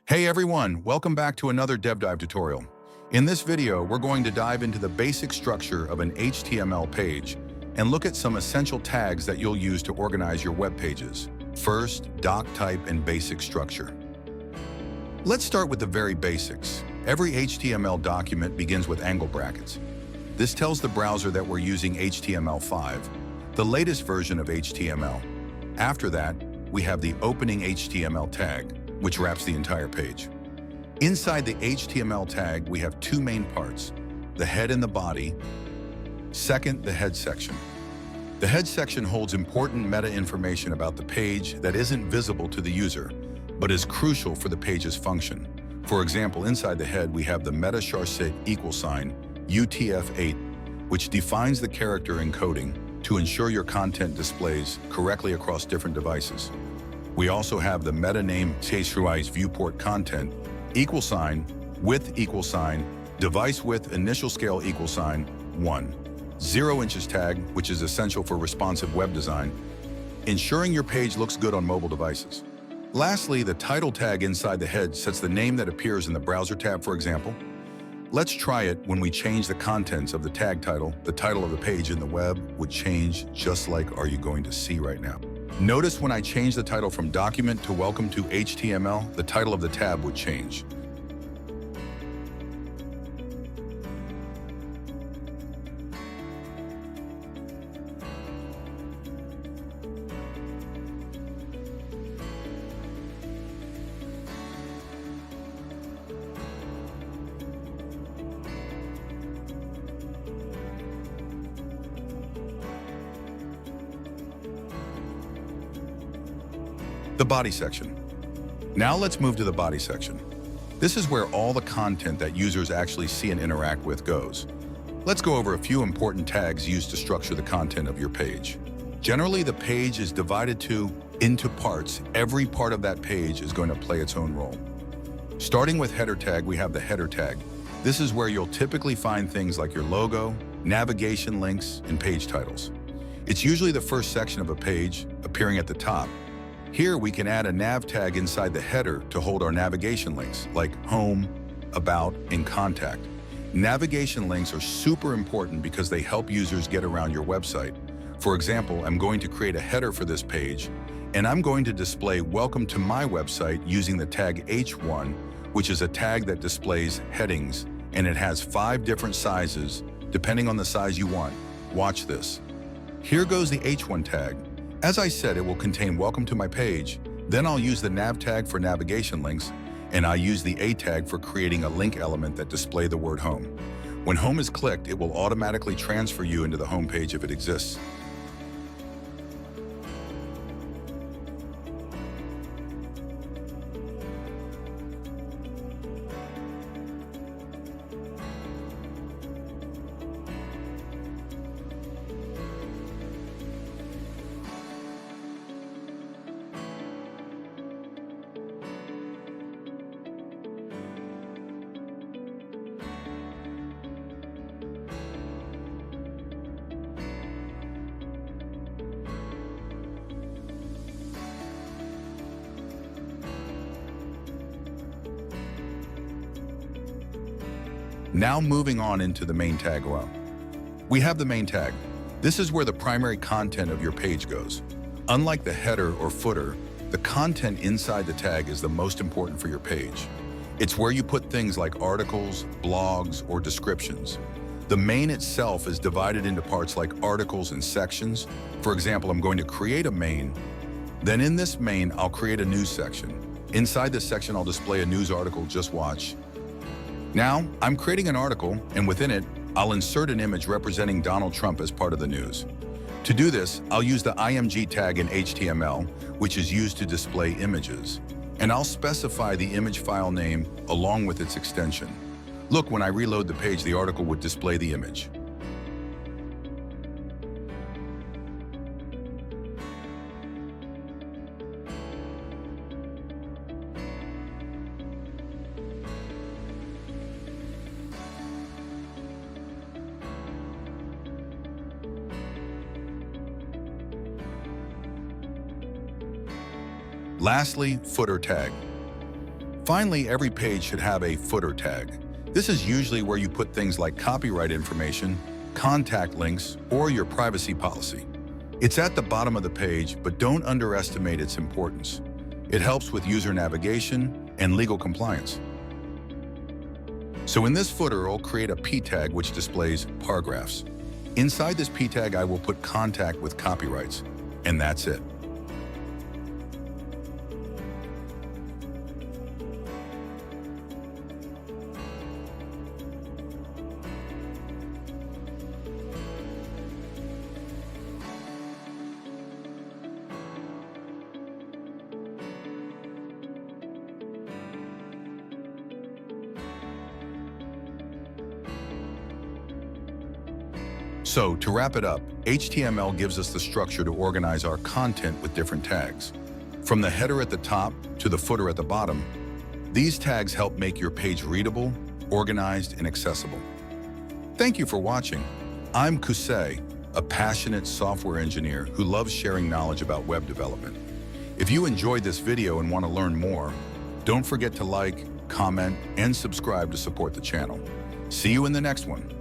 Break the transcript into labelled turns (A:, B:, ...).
A: Hey everyone, welcome back to another DevDive tutorial. In this video, we're going to dive into the basic structure of an HTML page and look at some essential tags that you'll use to organize your web pages. First, doc type and basic structure. Let's start with the very basics. Every HTML document begins with angle brackets. This tells the browser that we're using HTML5, the latest version of HTML. After that, we have the opening HTML tag, which wraps the entire page. Inside the HTML tag, we have two main parts, the head and the body. Second, the head section. The head section holds important meta information about the page that isn't visible to the user, but is crucial for the page's function. For example, inside the head, we have the meta charset =, UTF-8, which defines the character encoding to ensure your content displays correctly across different devices. We also have the meta name viewport content =, width =, device width initial scale =1, 0 inches tag, which is essential for responsive web design, ensuring your page looks good on mobile devices. Lastly, the title tag inside the head sets the name that appears in the browser tab, for example. Let's try it when we change the contents of the tag title. The title of the page in the web would change just like are you going to see right now. Notice when I change the title from document to welcome to HTML, the title of the tab would change. The body section. Now let's move to the body section. This is where all the content that users actually see and interact with goes. Let's go over a few important tags used to structure the content of your page. Generally, the page is divided into parts. Every part of that page is going to play its own role. Starting with header tag, we have the header tag. This is where you'll typically find things like your logo, navigation links, and page titles. It's usually the first section of a page, appearing at the top. Here we can add a nav tag inside the header to hold our navigation links like home, about, and contact. Navigation links are super important because they help users get around your website. For example, I'm going to create a header for this page, and I'm going to display welcome to my website using the tag H1, which is a tag that displays headings, and it has 5 different sizes depending on the size you want. Watch this. Here goes the H1 tag. As I said, it will contain welcome to my page. Then I'll use the nav tag for navigation links, and I use the A tag for creating a link element that display the word home. When home is clicked, it will automatically transfer you into the home page if it exists. Now moving on into the main tag row. We have the main tag. This is where the primary content of your page goes. Unlike the header or footer, the content inside the tag is the most important for your page. It's where you put things like articles, blogs, or descriptions. The main itself is divided into parts like articles and sections. For example, I'm going to create a main. Then in this main, I'll create a news section. Inside this section, I'll display a news article. Just watch. Now, I'm creating an article, and within it, I'll insert an image representing Donald Trump as part of the news. To do this, I'll use the img tag in HTML, which is used to display images. And I'll specify the image file name along with its extension. Look, when I reload the page, the article would display the image. Lastly, footer tag. Finally, every page should have a footer tag. This is usually where you put things like copyright information, contact links, or your privacy policy. It's at the bottom of the page, but don't underestimate its importance. It helps with user navigation and legal compliance. So in this footer, I'll create a P tag which displays paragraphs. Inside this P tag, I will put contact with copyrights, and that's it. So, to wrap it up, HTML gives us the structure to organize our content with different tags. From the header at the top to the footer at the bottom, these tags help make your page readable, organized, and accessible. Thank you for watching. I'm Kusei, a passionate software engineer who loves sharing knowledge about web development. If you enjoyed this video and want to learn more, don't forget to like, comment, and subscribe to support the channel. See you in the next one.